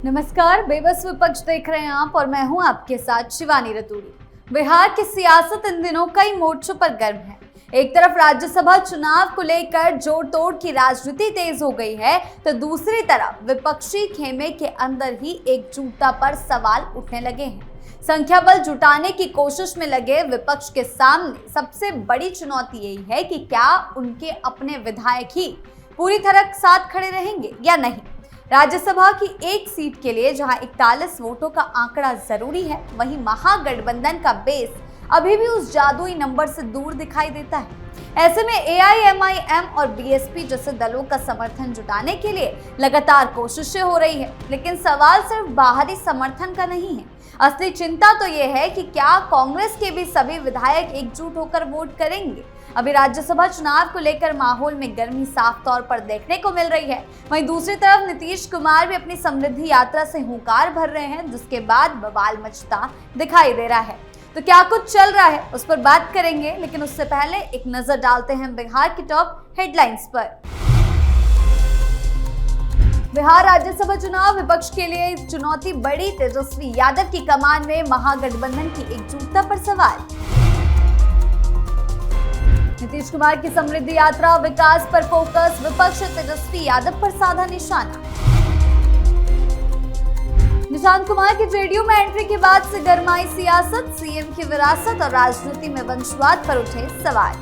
नमस्कार, बेबस विपक्ष देख रहे हैं आप और मैं हूं आपके साथ शिवानी रतूड़ी। बिहार की सियासत इन दिनों कई मोर्चों पर गर्म है। एक तरफ राज्यसभा चुनाव को लेकर जोड़ तोड़ की राजनीति तेज हो गई है, तो दूसरी तरफ विपक्षी खेमे के अंदर ही एकजुटता पर सवाल उठने लगे हैं। संख्या बल जुटाने की कोशिश में लगे विपक्ष के सामने सबसे बड़ी चुनौती यही है कि क्या उनके अपने विधायक ही पूरी तरह साथ खड़े रहेंगे या नहीं। राज्यसभा की एक सीट के लिए जहां 41 वोटों का आंकड़ा जरूरी है, वहीं महागठबंधन का बेस अभी भी उस जादुई नंबर से दूर दिखाई देता है। ऐसे में एआईएमआईएम और बीएसपी जैसे दलों का समर्थन जुटाने के लिए लगातार कोशिशें हो रही है, लेकिन सवाल सिर्फ बाहरी समर्थन का नहीं है। असली चिंता तो ये है कि क्या कांग्रेस के भी सभी विधायक एकजुट होकर वोट करेंगे। अभी राज्यसभा चुनाव को लेकर माहौल में गर्मी साफ तौर पर देखने को मिल रही है। वहीं दूसरी तरफ नीतीश कुमार भी अपनी समृद्धि यात्रा से हुंकार भर रहे हैं, जिसके बाद बवाल मचता दिखाई दे रहा है। तो क्या कुछ चल रहा है, उस पर बात करेंगे, लेकिन उससे पहले एक नजर डालते हैं बिहार की टॉप हेडलाइंस पर। बिहार राज्यसभा चुनाव विपक्ष के लिए चुनौती बड़ी। तेजस्वी यादव की कमान में महागठबंधन की एकजुटता पर सवाल। नीतीश कुमार की समृद्धि यात्रा विकास पर फोकस, विपक्ष तेजस्वी यादव पर साधा निशाना। निशांत कुमार की जेडीयू में एंट्री के बाद से गरमाई सियासत, सीएम की विरासत और राजनीति में वंशवाद पर उठे सवाल।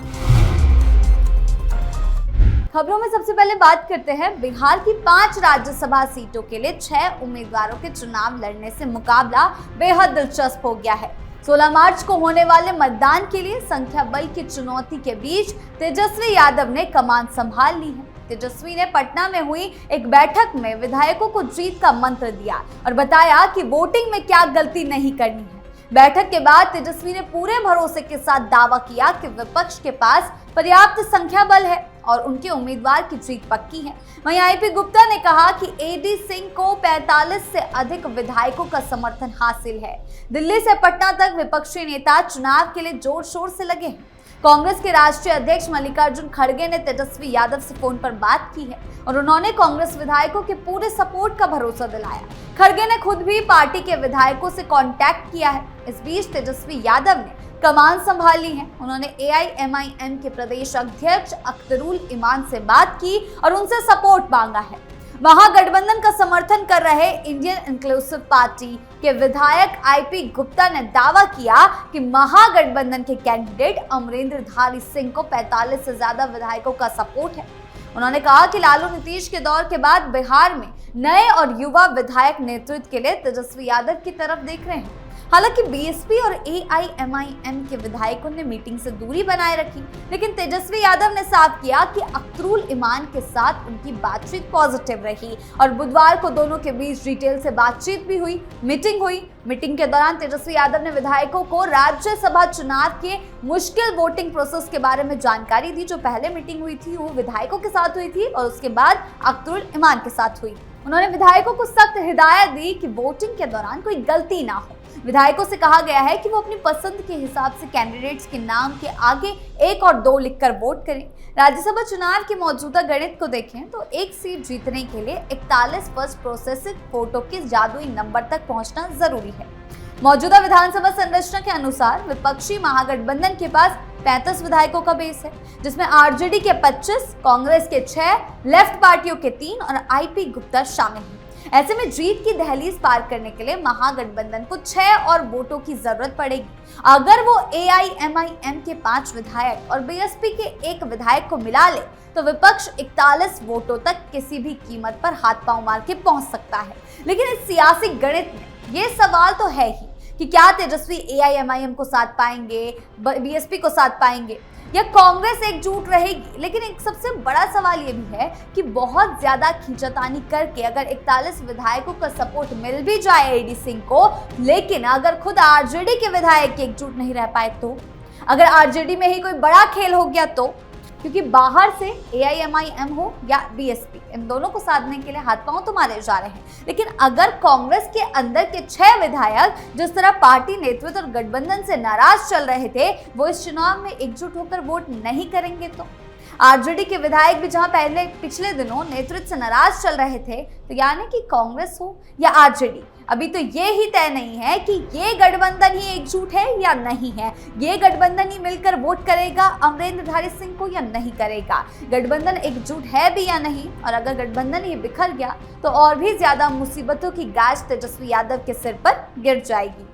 खबरों में सबसे पहले बात करते हैं बिहार की 5 राज्यसभा सीटों के लिए 6 उम्मीदवारों के चुनाव लड़ने से मुकाबला बेहद दिलचस्प हो गया है। 16 मार्च को होने वाले मतदान के लिए संख्या बल की चुनौती के बीच तेजस्वी यादव ने कमान संभाल ली है। तेजस्वी ने पटना में हुई एक बैठक में विधायकों को जीत का मंत्र दिया और बताया कि वोटिंग में क्या गलती नहीं करनी है। बैठक के बाद तेजस्वी ने पूरे भरोसे के साथ दावा किया कि विपक्ष के पास पर्याप्त संख्या बल है और उनके उम्मीदवार की जीत पक्की है। वहीं आईपी गुप्ता ने कहा कि एडी सिंह को 45 से अधिक विधायकों का समर्थन हासिल है। दिल्ली से पटना तक विपक्षी नेता चुनाव के लिए जोर शोर से लगे हैं। कांग्रेस के राष्ट्रीय अध्यक्ष मल्लिकार्जुन खड़गे ने तेजस्वी यादव से फोन पर बात की है और उन्होंने कांग्रेस विधायकों के पूरे सपोर्ट का भरोसा दिलाया। खड़गे ने खुद भी पार्टी के विधायकों से कांटेक्ट किया है। इस बीच तेजस्वी यादव ने कमान संभाली है। उन्होंने एआईएमआईएम के प्रदेश अध्यक्ष अख्तरुल इमान से बात की और उनसे सपोर्ट मांगा है। महागठबंधन का समर्थन कर रहे इंडियन इंक्लूसिव पार्टी के विधायक आईपी गुप्ता ने दावा किया कि महागठबंधन के कैंडिडेट अमरेंद्रधारी सिंह को 45 से ज्यादा विधायकों का सपोर्ट है। उन्होंने कहा कि लालू नीतीश के दौर के बाद बिहार में नए और युवा विधायक नेतृत्व के लिए तेजस्वी यादव की तरफ देख रहे हैं। हालांकि बीएसपी और एआईएमआईएम के विधायकों ने मीटिंग से दूरी बनाए रखी, लेकिन तेजस्वी यादव ने साफ किया कि अख्तरुल इमान के साथ उनकी बातचीत पॉजिटिव रही और बुधवार को दोनों के बीच डिटेल से बातचीत भी हुई, मीटिंग हुई। मीटिंग के दौरान तेजस्वी यादव ने विधायकों को राज्यसभा चुनाव के मुश्किल वोटिंग प्रोसेस के बारे में जानकारी दी। जो पहले मीटिंग हुई थी वो विधायकों के साथ हुई थी और उसके बाद अख्तरुल इमान के साथ हुई। उन्होंने विधायकों को सख्त हिदायत दी कि वोटिंग के दौरान कोई गलती ना हो। विधायकों से कहा गया है कि वो अपनी पसंद के हिसाब से कैंडिडेट्स के नाम के आगे 1 और 2 लिखकर वोट करें। राज्यसभा चुनाव के मौजूदा गणित को देखें तो एक सीट जीतने के लिए 41 फर्स्ट प्रोसेसिंग वोटों के जादुई नंबर तक पहुंचना जरूरी है। मौजूदा विधानसभा संरचना के अनुसार विपक्षी महागठबंधन के पास 35 विधायकों का बेस है, जिसमें आरजेडी के 25, कांग्रेस के 6, लेफ्ट पार्टियों के 3 और आईपी गुप्ता शामिल हैं। ऐसे में जीत की दहलीज पार करने के लिए महागठबंधन को 6 और वोटों की जरूरत पड़ेगी। अगर वो एआईएमआईएम के 5 विधायक और बीएसपी के 1 विधायक को मिला ले तो विपक्ष 41 वोटों तक किसी भी कीमत पर हाथ पांव मार के पहुंच सकता है। लेकिन इस सियासी गणित में ये सवाल तो है ही कि क्या तेजस्वी एआईएमआईएम को साथ पाएंगे, बीएसपी को साथ पाएंगे या कांग्रेस एकजुट रहेगी। लेकिन एक सबसे बड़ा सवाल ये भी है कि बहुत ज्यादा खींचातानी करके अगर 41 विधायकों का सपोर्ट मिल भी जाए एडी सिंह को, लेकिन अगर खुद आरजेडी के विधायक एकजुट नहीं रह पाए तो, अगर आरजेडी में ही कोई बड़ा खेल हो गया तो, क्योंकि बाहर से एआईएमआईएम हो या बीएसपी, इन दोनों को साधने के लिए हाथ पांव तो मारे जा रहे हैं। लेकिन अगर कांग्रेस के अंदर के 6 विधायक जिस तरह पार्टी नेतृत्व और गठबंधन से नाराज चल रहे थे, वो इस चुनाव में एकजुट होकर वोट नहीं करेंगे तो आरजेडी के विधायक भी जहां पहले पिछले दिनों नेतृत्व से नाराज चल रहे थे, तो यानी कि कांग्रेस हो या आरजेडी, अभी तो ये ही तय नहीं है कि ये गठबंधन ही एकजुट है या नहीं है, ये गठबंधन ही मिलकर वोट करेगा अमरेंद्रधारी सिंह को या नहीं करेगा, गठबंधन एकजुट है भी या नहीं। और अगर गठबंधन ही बिखर गया तो और भी ज्यादा मुसीबतों की गाज तेजस्वी यादव के सिर पर गिर जाएगी।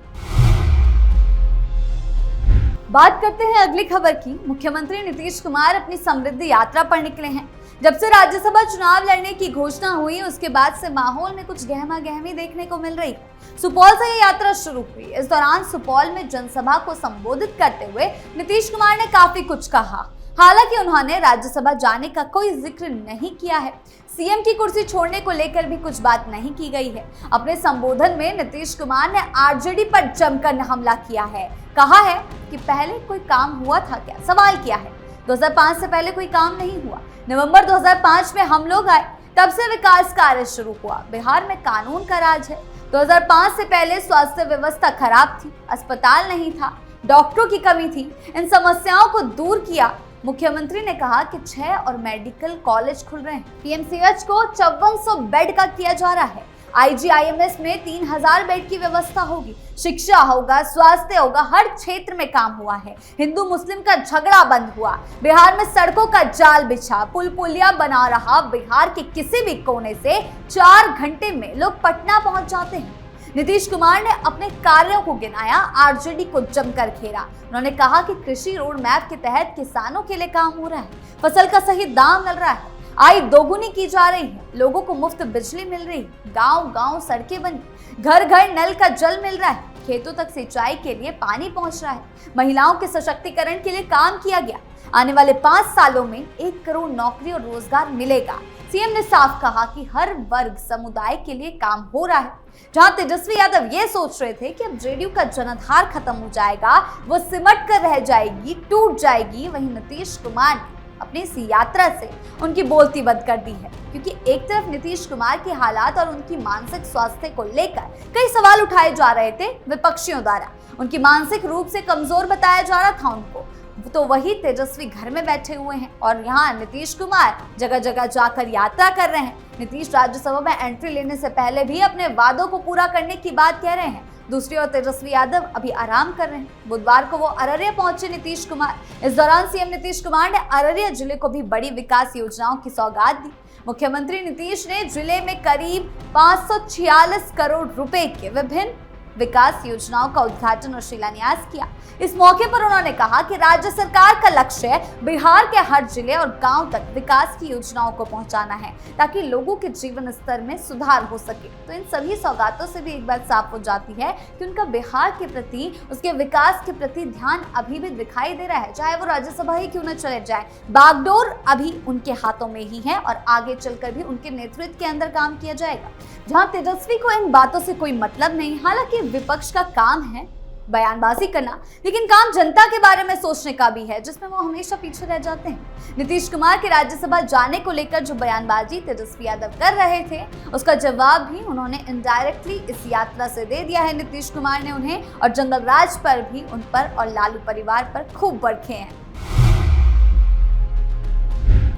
बात करते हैं अगली खबर की। मुख्यमंत्री नीतीश कुमार अपनी समृद्धि यात्रा पर निकले हैं। जब से राज्यसभा चुनाव लड़ने की घोषणा हुई, उसके बाद से माहौल में कुछ गहमा गहमी देखने को मिल रही है। सुपौल से ये यात्रा शुरू हुई। इस दौरान सुपौल में जनसभा को संबोधित करते हुए नीतीश कुमार ने काफी कुछ कहा। हालांकि उन्होंने राज्यसभा जाने का कोई जिक्र नहीं किया है। सीएम की कुर्सी छोड़ने को लेकर भी कुछ बात नहीं की गई है। अपने संबोधन में नीतीश कुमार ने आरजेडी पर जमकर हमला किया है। कहा है कि पहले कोई काम हुआ था क्या? सवाल किया है 2005 से पहले कोई काम नहीं हुआ। नवंबर 2005 में हम लोग आए, तब से विकास कार्य शुरू हुआ। बिहार में कानून का राज है। 2005 से पहले स्वास्थ्य व्यवस्था खराब थी, अस्पताल नहीं था, डॉक्टरों की कमी थी। इन समस्याओं को दूर किया। मुख्यमंत्री ने कहा कि 6 और मेडिकल कॉलेज खुल रहे हैं। पीएमसीएच को 5400 बेड का किया जा रहा है। आईजीआईएमएस में 3000 बेड की व्यवस्था होगी। शिक्षा होगा, स्वास्थ्य होगा, हर क्षेत्र में काम हुआ है। हिंदू मुस्लिम का झगड़ा बंद हुआ। बिहार में सड़कों का जाल बिछा, पुल पुलिया बना रहा। बिहार के किसी भी कोने से 4 घंटे में लोग पटना पहुंच जाते हैं। नीतीश कुमार ने अपने कार्यों को गिनाया, आरजेडी को जमकर घेरा। उन्होंने कहा कि कृषि रोड मैप के तहत किसानों के लिए काम हो रहा है, फसल का सही दाम मिल रहा है, आय दोगुनी की जा रही है, लोगों को मुफ्त बिजली मिल रही है, गांव-गांव सड़कें बनी, घर घर नल का जल मिल रहा है, खेतों तक सिंचाई के लिए पानी पहुंच रहा है, महिलाओं के सशक्तिकरण के लिए काम किया गया। आने वाले 5 सालों में 1 करोड़ नौकरी और रोजगार मिलेगा। सीएम ने साफ कहा कि हर वर्ग समुदाय के लिए काम हो रहा है। जहां तेजस्वी यादव ये सोच रहे थे कि अब जेडीयू का जनाधार खत्म हो जाएगा, वो सिमट कर रह जाएगी, टूट जाएगी, वहीं नीतीश कुमार ने अपनी इस यात्रा से उनकी बोलती बंद कर दी है। क्योंकि एक तरफ नीतीश कुमार के हालात और उनकी मानसिक स्वास्थ्य को लेकर कई सवाल उठाए जा रहे थे विपक्षियों द्वारा। उनकी मानसिक रूप से कमजोर बताया जा रहा था उनको, तो वही तेजस्वी घर में बैठे हुए हैं और यहाँ नीतीश कुमार जगह जगह जाकर यात्रा कर रहे हैं। नीतीश राज्यसभा में एंट्री लेने से पहले भी अपने वादों को पूरा करने की बात कह रहे हैं। दूसरी ओर तेजस्वी यादव अभी आराम कर रहे हैं। बुधवार को वो अररिया पहुंचे नीतीश कुमार। इस दौरान सीएम नीतीश कुमार ने अररिया जिले को भी बड़ी विकास योजनाओं की सौगात दी। मुख्यमंत्री नीतीश ने जिले में करीब 546 करोड़ रुपए के विभिन्न विकास योजनाओं का उद्घाटन और शिलान्यास किया। इस मौके पर उन्होंने कहा कि राज्य सरकार का लक्ष्य बिहार के हर जिले और गांव तक विकास की योजनाओं को पहुंचाना है, ताकि लोगों के जीवन स्तर में सुधार हो सके। तो इन सभी सौगातों से भी एक बात साफ हो जाती है कि उनका बिहार के प्रति, उसके विकास के प्रति ध्यान अभी भी दिखाई दे रहा है, चाहे वो राज्यसभा ही क्यों न चले जाए। बागडोर अभी उनके हाथों में ही है और आगे चलकर भी उनके नेतृत्व के अंदर काम किया जाएगा। जहां तेजस्वी को इन बातों से कोई मतलब नहीं, हालांकि विपक्ष का काम है बयानबाजी करना, लेकिन काम जनता के बारे में सोचने का भी है, जिसमें वो हमेशा पीछे रह जाते हैं। नीतीश कुमार के राज्यसभा जाने को लेकर जो बयानबाजी तेजस्वी यादव कर रहे थे, उसका जवाब भी उन्होंने इनडायरेक्टली इस यात्रा से दे दिया है नीतीश कुमार ने उन्हें, और जंगल राज पर भी उन पर और लालू परिवार पर खूब बरखे हैं।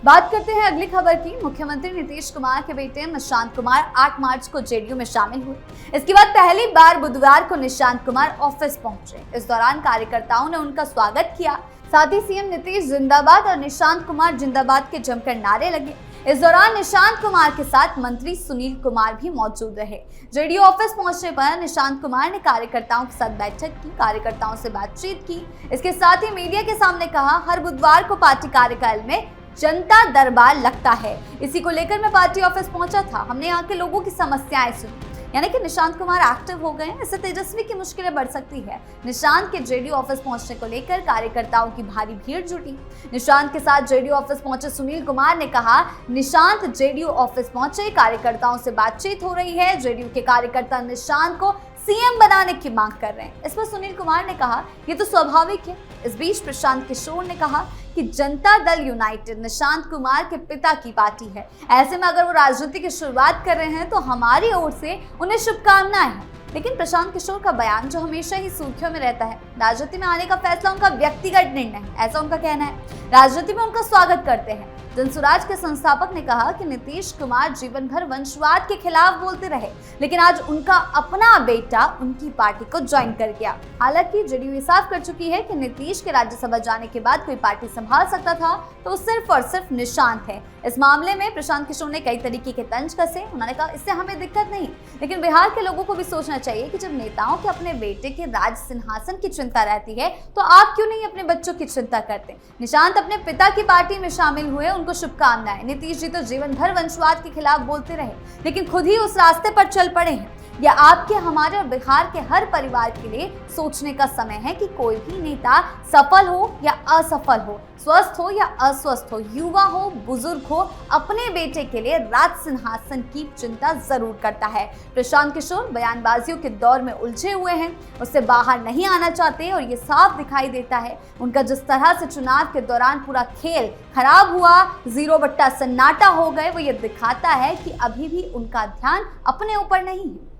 बात करते हैं अगली खबर की। मुख्यमंत्री नीतीश कुमार के बेटे निशांत कुमार 8 मार्च को जेडीयू में शामिल हुए। इसके बाद पहली बार बुधवार को निशांत कुमार ऑफिस पहुंचे। इस दौरान कार्यकर्ताओं ने उनका स्वागत किया। साथ ही सीएम नीतीश जिंदाबाद और निशांत कुमार जिंदाबाद के जमकर नारे लगे। इस दौरान निशांत कुमार के साथ मंत्री सुनील कुमार भी मौजूद रहे। जेडीयू ऑफिस पहुंचने पर निशांत कुमार ने कार्यकर्ताओं के साथ बैठक की, कार्यकर्ताओं से बातचीत की। इसके साथ ही मीडिया के सामने कहा, हर बुधवार को पार्टी कार्यकाल में जनता दरबार लगता है। इसी को लेकर मैं पार्टी ऑफिस पहुंचा था। हमने यहाँ के लोगों की समस्याएं सुनी। यानी कि निशांत कुमार एक्टिव हो गए हैं, इससे तेजस्वी की मुश्किलें बढ़ सकती है। निशांत के जेडीयू ऑफिस पहुंचने को लेकर कार्यकर्ताओं की भारी भीड़ जुटी। निशांत के साथ जेडीयू ऑफिस पहुंचे सुनील कुमार ने कहा, निशांत जेडीयू ऑफिस पहुंचे, कार्यकर्ताओं से बातचीत हो रही है। जेडीयू के कार्यकर्ता निशांत को सीएम बनाने की मांग कर रहे हैं। इस पर सुनील कुमार ने कहा, ये तो स्वाभाविक है। इस बीच प्रशांत किशोर ने कहा कि जनता दल यूनाइटेड निशांत कुमार के पिता की पार्टी है। ऐसे में अगर वो राजनीति की शुरुआत कर रहे हैं तो हमारी ओर से उन्हें शुभकामनाएं हैं। लेकिन प्रशांत किशोर का बयान जो हमेशा ही सुर्खियों में रहता है, राजनीति में आने का फैसला उनका व्यक्तिगत निर्णय है, ऐसा उनका कहना है। राजनीति में उनका स्वागत करते हैं। जनसुराज के संस्थापक ने कहा कि नीतीश कुमार जीवन भर वंशवाद के खिलाफ बोलते रहे, लेकिन आज उनका अपना बेटा उनकी पार्टी को ज्वाइन कर गया। हालांकि जेडीयू साफ कर चुकी है कि नीतीश के राज्यसभा जाने के बाद कोई पार्टी संभाल सकता था तो वो सिर्फ और सिर्फ निशांत है। इस मामले में प्रशांत किशोर ने कई तरीके के तंज कसे। उन्होंने कहा इससे हमें दिक्कत नहीं, लेकिन बिहार के लोगों को भी सोचना चाहिए कि जब नेताओं के अपने बेटे के राज सिंहासन की चिंता रहती है तो आप क्यों नहीं अपने बच्चों की चिंता करते। निशांत अपने पिता की पार्टी में शामिल हुए, उनको शुभकामनाएं। नीतीश जी तो जीवन भर वंशवाद के खिलाफ बोलते रहे, लेकिन खुद ही उस रास्ते पर चल पड़े हैं। यह आपके, हमारे और बिहार के हर परिवार के लिए सोचने का समय है कि कोई भी नेता सफल हो या असफल हो, स्वस्थ हो या अस्वस्थ हो, युवा हो, बुजुर्ग हो, अपने बेटे के लिए राज सिंहासन की चिंता जरूर करता है। प्रशांत किशोर बयानबाजियों के दौर में उलझे हुए हैं, उससे बाहर नहीं आना चाहते और ये साफ दिखाई देता है। उनका जिस तरह से चुनाव के दौरान पूरा खेल खराब हुआ, 0 सन्नाटा हो गए, वो ये दिखाता है कि अभी भी उनका ध्यान अपने ऊपर नहीं है,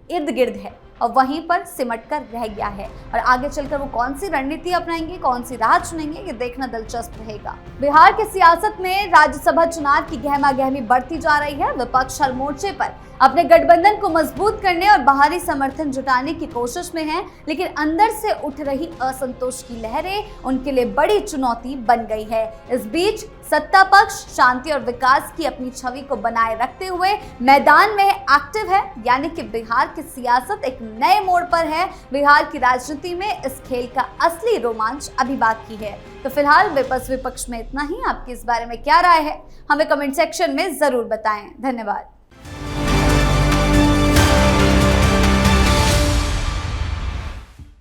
इर्द गिर्द है और वहीं पर सिमट कर रह गया है। और आगे चलकर वो कौन सी रणनीति अपनाएंगे, कौन सी राह चुनेंगे, ये देखना दिलचस्प रहेगा। बिहार के सियासत में राज्यसभा चुनाव की गहमा गहमी बढ़ती जा रही है। विपक्ष हर मोर्चे पर अपने गठबंधन को मजबूत करने और बाहरी समर्थन जुटाने की कोशिश में है, लेकिन अंदर से उठ रही असंतोष की लहरें उनके लिए बड़ी चुनौती बन गई है। इस बीच सत्ता पक्ष शांति और विकास की अपनी छवि को बनाए रखते हुए मैदान में एक्टिव है, यानी कि बिहार की सियासत एक नए मोड़ पर है। बिहार की राजनीति में इस खेल का असली रोमांच अभी बाकी है। तो फिलहाल विपक्ष में इतना ही। आपकी इस बारे में क्या राय है, हमें कमेंट सेक्शन में जरूर बताएं। धन्यवाद।